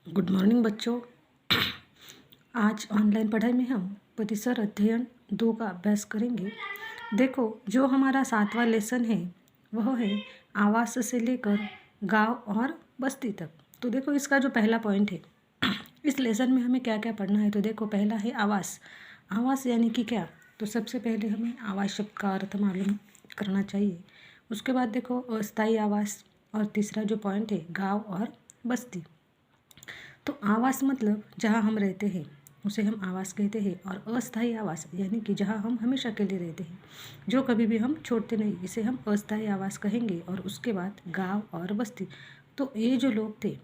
Good morning बच्चों। आज online पढ़ाई में हम परिसर अध्ययन 2 का अभ्यास करेंगे। देखो, जो हमारा 7वां लेसन है वह है आवास से लेकर गांव और बस्ती तक। तो देखो, इसका जो पहला पॉइंट है, इस लेसन में हमें क्या क्या पढ़ना है। तो देखो, पहला है आवास। आवास यानी कि क्या? तो सबसे पहले हमें आवास शब्द का अर्थ मालूम करना चाहिए। उसके बाद देखो अस्थायी आवास, और तीसरा जो पॉइंट है गाँव और बस्ती। तो आवास मतलब जहाँ हम रहते हैं उसे हम आवास कहते हैं, और अस्थायी आवास यानी कि जहाँ हम हमेशा के लिए रहते हैं, जो कभी भी हम छोड़ते नहीं, इसे हम अस्थायी आवास कहेंगे। और उसके बाद गांव और बस्ती। तो ये जो लोग थे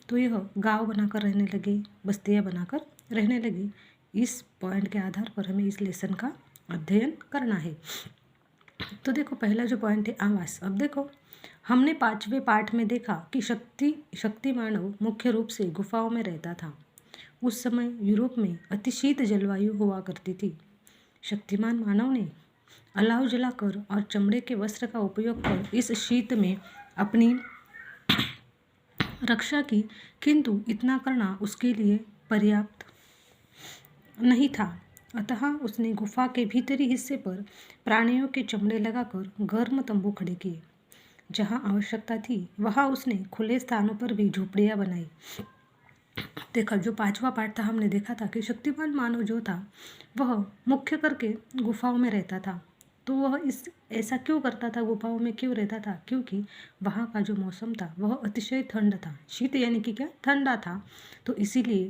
तो यह गांव बनाकर रहने लगे, बस्तियाँ बनाकर रहने लगे। इस पॉइंट के आधार पर हमें इस लेसन का अध्ययन करना है। तो देखो, पहला जो पॉइंट है आवास। अब देखो, हमने 5वें पाठ में देखा कि शक्ति मानव मुख्य रूप से गुफाओं में रहता था। उस समय यूरोप में अतिशीत जलवायु हुआ करती थी। शक्तिमान मानव ने अलाव जलाकर और चमड़े के वस्त्र का उपयोग कर इस शीत में अपनी रक्षा की, किंतु इतना करना उसके लिए पर्याप्त नहीं था। अतः उसने गुफा के भीतरी हिस्से पर प्राणियों के चमड़े लगाकर गर्म तंबू खड़े किए। जहाँ आवश्यकता थी वहाँ उसने खुले स्थानों पर भी झोपड़ियाँ बनाई। देखा, जो 5वां पाठ था हमने देखा था कि शक्तिमान मानव जो था वह मुख्य करके गुफाओं में रहता था। तो वह ऐसा क्यों करता था, गुफाओं में क्यों रहता था? क्योंकि वहाँ का जो मौसम था वह अतिशय ठंड था। शीत यानी कि क्या? ठंडा था। तो इसीलिए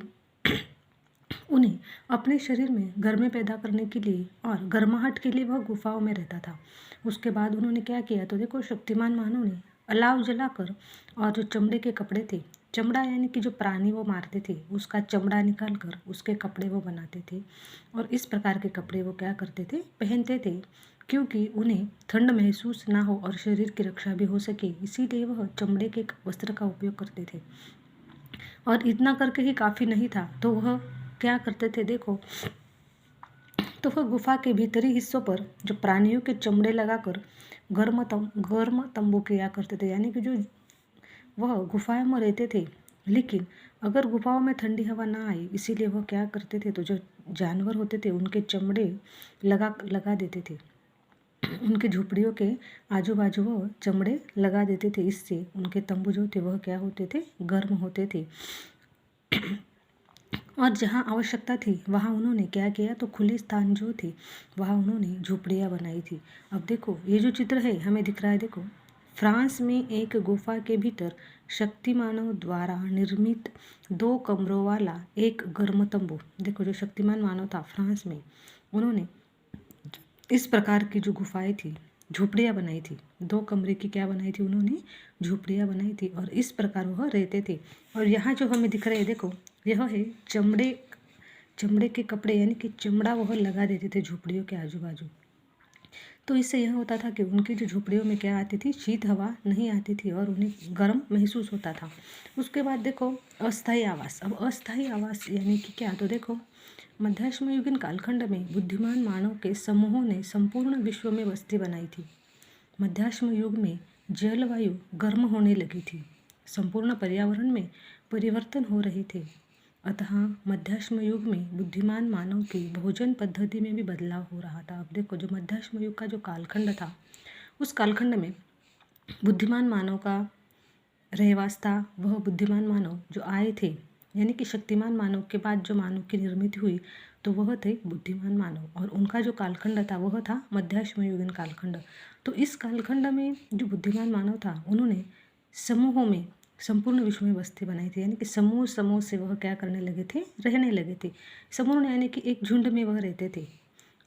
उन्हें अपने शरीर में गर्मी पैदा करने के लिए और गर्माहट के लिए वह गुफाओं में रहता था। उसके बाद उन्होंने क्या किया? तो देखो, शक्तिमान मानव ने अलाव जलाकर और जो चमड़े के कपड़े थे, चमड़ा यानी कि जो प्राणी वो मारते थे उसका चमड़ा निकाल कर उसके कपड़े वो बनाते थे। और इस प्रकार के कपड़े वो क्या करते थे? पहनते थे, क्योंकि उन्हें ठंड महसूस ना हो और शरीर की रक्षा भी हो सके, इसीलिए वह चमड़े के वस्त्र का उपयोग करते थे। और इतना करके ही काफ़ी नहीं था, तो वह क्या करते थे? देखो, तो वह गुफा के भीतरी हिस्सों पर जो प्राणियों के चमड़े लगाकर गर्म तंबू किया करते थे। यानी कि जो वह गुफाओं में रहते थे, लेकिन अगर गुफाओं में ठंडी हवा ना आई, इसीलिए वह क्या करते थे? तो जो जानवर होते थे उनके चमड़े लगा देते थे। उनके झोपड़ियों के आजू बाजू वो चमड़े लगा देते थे। इससे उनके तंबू जो थे वह क्या होते थे? गर्म होते थे। और जहाँ आवश्यकता थी वहाँ उन्होंने क्या किया? तो खुले स्थान जो थे वहाँ उन्होंने झोपड़ियाँ बनाई थी। अब देखो, ये जो चित्र है हमें दिख रहा है, देखो, फ्रांस में एक गुफा के भीतर शक्तिमानव द्वारा निर्मित 2 कमरों वाला एक गर्म तंबू। देखो, जो शक्तिमान मानव था फ्रांस में, उन्होंने इस प्रकार की जो गुफाएं थी, झोपड़ियाँ बनाई थी। 2 कमरे की क्या बनाई थी? उन्होंने झोपड़ियाँ बनाई थी, और इस प्रकार वह रहते थे। और यहाँ जो हमें दिख रहा है, देखो, यह है चमड़े के कपड़े, यानी कि चमड़ा वह लगा देते थे झोपड़ियों के आजू बाजू। तो इससे यह होता था कि उनकी जो झोपड़ियों में क्या आती थी? शीत हवा नहीं आती थी और उन्हें गर्म महसूस होता था। उसके बाद देखो अस्थायी आवास। अब अस्थायी आवास यानी कि क्या? तो देखो, मध्याश्मयुगीन कालखंड में बुद्धिमान मानव के समूहों ने संपूर्ण विश्व में बस्ती बनाई थी। मध्याश्म युग में जलवायु गर्म होने लगी थी, संपूर्ण पर्यावरण में परिवर्तन हो रहे थे। अतः मध्याश्म युग में बुद्धिमान मानव की भोजन पद्धति में भी बदलाव हो रहा था। अब देखो, जो मध्याश्म युग का जो कालखंड था, उस कालखंड में बुद्धिमान मानव का रहवास था। वह बुद्धिमान मानव जो आए थे, यानी कि शक्तिमान मानव के बाद जो मानव की निर्मित हुई, तो वह थे बुद्धिमान मानव, और उनका जो कालखंड था वह था मध्याश्मयुगीन कालखंड। तो इस कालखंड में जो बुद्धिमान मानव था, उन्होंने समूहों में संपूर्ण विश्व में बस्ती बनाई थी। यानी कि समूह समूह से वह क्या करने लगे थे? रहने लगे थे। समूह यानी कि एक झुंड में वह रहते थे।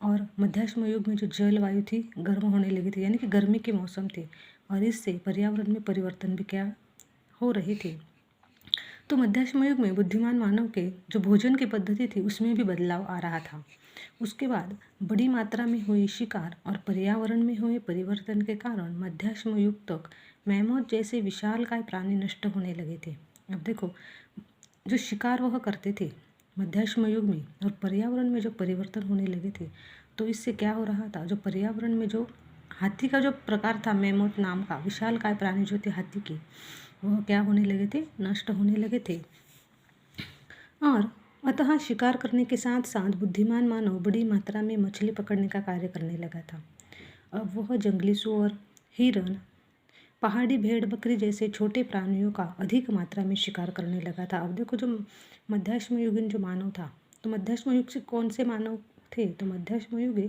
और मध्याश्म युग में जो जलवायु थी गर्म होने लगी थी, यानी कि गर्मी के मौसम थे, और इससे पर्यावरण में परिवर्तन भी क्या हो रहे थे। तो मध्याश्म युग में बुद्धिमान मानव के जो भोजन की पद्धति थी उसमें भी बदलाव आ रहा था। उसके बाद बड़ी मात्रा में हुई शिकार और पर्यावरण में हुए परिवर्तन के कारण मध्याश्म युग तक मैमोथ जैसे विशालकाय प्राणी नष्ट होने लगे थे। अब देखो, जो शिकार वह करते थे मध्याश्म युग में, और पर्यावरण में जो परिवर्तन होने लगे थे, तो इससे क्या हो रहा था? जो पर्यावरण में जो हाथी का जो प्रकार था, मैमोथ नाम का विशालकाय प्राणी जो थे हाथी के, वह क्या होने लगे थे? नष्ट होने लगे थे। और अतः शिकार करने के साथ साथ बुद्धिमान मानव बड़ी मात्रा में मछली पकड़ने का कार्य करने लगा था। अब वह जंगली सुअर, हिरन, पहाड़ी भेड़ बकरी जैसे छोटे प्राणियों का अधिक मात्रा में शिकार करने लगा था। अब देखो, जो मध्याश्म युगीन जो मानव था, तो मध्याश्म युग से कौन से मानव थे? तो मध्याश्म युगे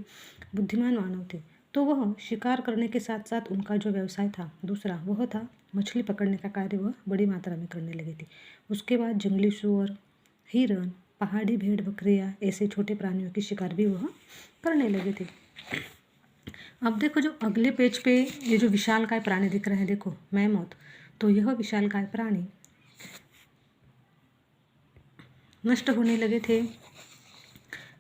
बुद्धिमान मानव थे। तो वह शिकार करने के साथ साथ उनका जो व्यवसाय था दूसरा, वह था मछली पकड़ने का कार्य, वह बड़ी मात्रा में करने लगे थे। उसके बाद जंगली सुअर, हिरन, पहाड़ी भेड़ बकरियाँ ऐसे छोटे प्राणियों की शिकार भी वह करने लगे थे। अब देखो, जो अगले पेज पे ये जो विशालकाय प्राणी दिख रहे हैं, देखो मैमोथ, तो यह विशालकाय प्राणी नष्ट होने लगे थे।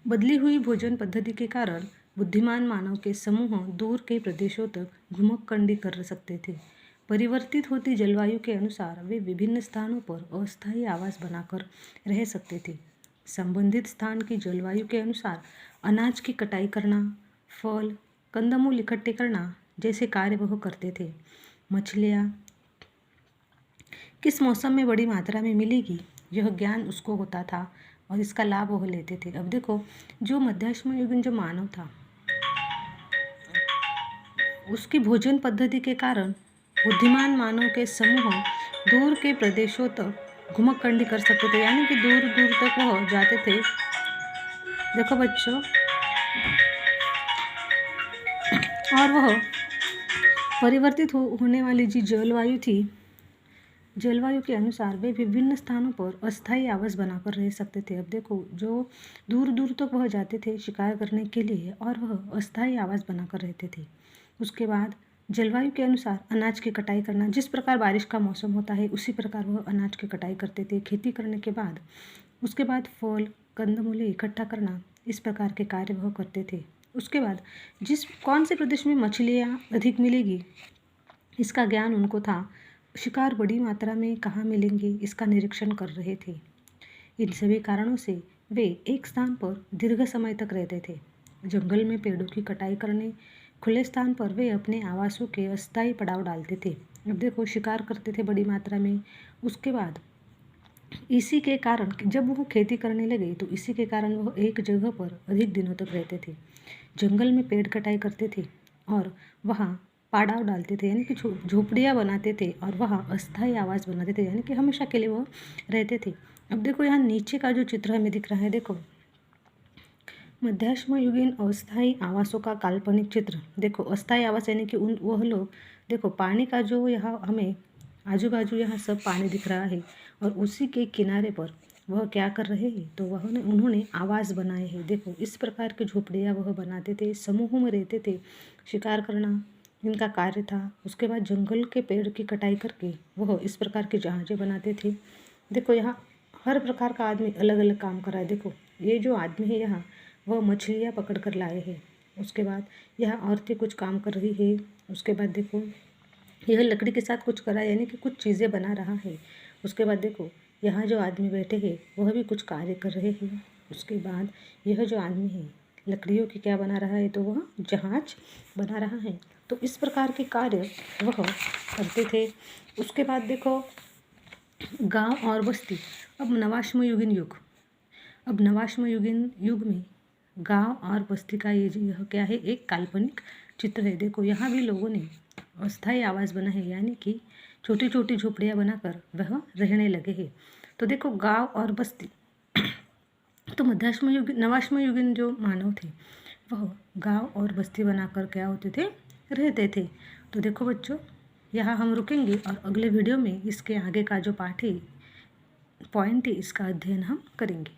बदली हुई भोजन पद्धति के कारण बुद्धिमान मानव के समूह दूर के प्रदेशों तक घुमक्कड़ी कर सकते थे। परिवर्तित होती जलवायु के अनुसार वे विभिन्न स्थानों पर अस्थायी आवास बनाकर रह सकते थे। संबंधित स्थान की जलवायु के अनुसार अनाज की कटाई करना, फल, कंदमूल इकट्ठे करना जैसे कार्य वह करते थे। मछलियाँ किस मौसम में बड़ी मात्रा में मिलेगी, यह ज्ञान उसको होता था और इसका लाभ वह लेते थे। अब देखो, जो मध्याश्म युगीन जो मानव था, उसकी भोजन पद्धति के कारण बुद्धिमान मानव के समूह दूर के प्रदेशों तक घुमक्कड़ी कर सकते थे, यानी कि दूर दूर तक वह जाते थे। देखो बच्चों, और वह परिवर्तित होने वाली जी जलवायु थी, जलवायु के अनुसार वे विभिन्न स्थानों पर अस्थायी आवास बनाकर रह सकते थे। अब देखो, जो दूर दूर तक वह जाते थे शिकार करने के लिए और वह अस्थायी आवास बनाकर रहते थे। उसके बाद जलवायु के अनुसार अनाज की कटाई करना, जिस प्रकार बारिश का मौसम होता है उसी प्रकार वह अनाज की कटाई करते थे। खेती करने के बाद उसके बाद फल, कंदमूल इकट्ठा करना, इस प्रकार के कार्य वह करते थे। उसके बाद कौन से प्रदेश में मछलियाँ अधिक मिलेगी, इसका ज्ञान उनको था। शिकार बड़ी मात्रा में कहाँ मिलेंगे, इसका निरीक्षण कर रहे थे। इन सभी कारणों से वे एक स्थान पर दीर्घ समय तक रहते थे। जंगल में पेड़ों की कटाई करने, खुले स्थान पर वे अपने आवासों के अस्थायी पड़ाव डालते थे। अब देखो, शिकार करते थे बड़ी मात्रा में। उसके बाद इसी के कारण जब वह खेती करने लगे तो इसी के कारण वह एक जगह पर अधिक दिनों तक रहते थे। जंगल में पेड़ कटाई करते थे और वहाँ पड़ाव डालते थे, यानी कि झोपड़ियाँ बनाते थे और वहाँ अस्थायी आवास बनाते थे, यानी कि हमेशा के लिए वो रहते थे। अब देखो, यहाँ नीचे का जो चित्र हमें दिख रहा है, देखो मध्याश्म युगीन अस्थायी आवासों का काल्पनिक चित्र। देखो, अस्थायी आवास यानी कि वह लोग, देखो पानी का जो यहाँ हमें आजू बाजू यहाँ सब पानी दिख रहा है और उसी के किनारे पर वह क्या कर रहे हैं, तो उन्होंने आवास बनाए हैं। देखो, इस प्रकार की झोपड़ियाँ वह बनाते थे, समूह में रहते थे, शिकार करना इनका कार्य था। उसके बाद जंगल के पेड़ की कटाई करके वह इस प्रकार के जहाज़ें बनाते थे। देखो, यहाँ हर प्रकार का आदमी अलग अलग काम कर रहा है। देखो, ये जो आदमी है यहाँ, वह मछलियाँ पकड़ कर लाए हैं। उसके बाद यहाँ औरतें कुछ काम कर रही है। उसके बाद देखो, यह लकड़ी के साथ कुछ कर रहा है, यानी कि कुछ चीज़ें बना रहा है। उसके बाद देखो, यहाँ जो आदमी बैठे हैं वह भी कुछ कार्य कर रहे हैं। उसके बाद यह जो आदमी है लकड़ियों की क्या बना रहा है, तो वह जहाज बना रहा है। तो इस प्रकार के कार्य वह करते थे। उसके बाद देखो, गांव और बस्ती। अब नवाश्म युगीन युग, अब नवाश्म युगीन युग में गांव और बस्ती का यह क्या है, एक काल्पनिक चित्र है। देखो, यहाँ भी लोगों ने अस्थायी आवास बना है, यानी कि छोटी छोटी झोपड़ियाँ बनाकर वह रहने लगे हैं। तो देखो, गांव और बस्ती, तो नवाश्म युगीन जो मानव थे वह गांव और बस्ती बनाकर क्या होते थे, रहते थे। तो देखो बच्चों, यहाँ हम रुकेंगे और अगले वीडियो में इसके आगे का जो पाठ है, पॉइंट है, इसका अध्ययन हम करेंगे।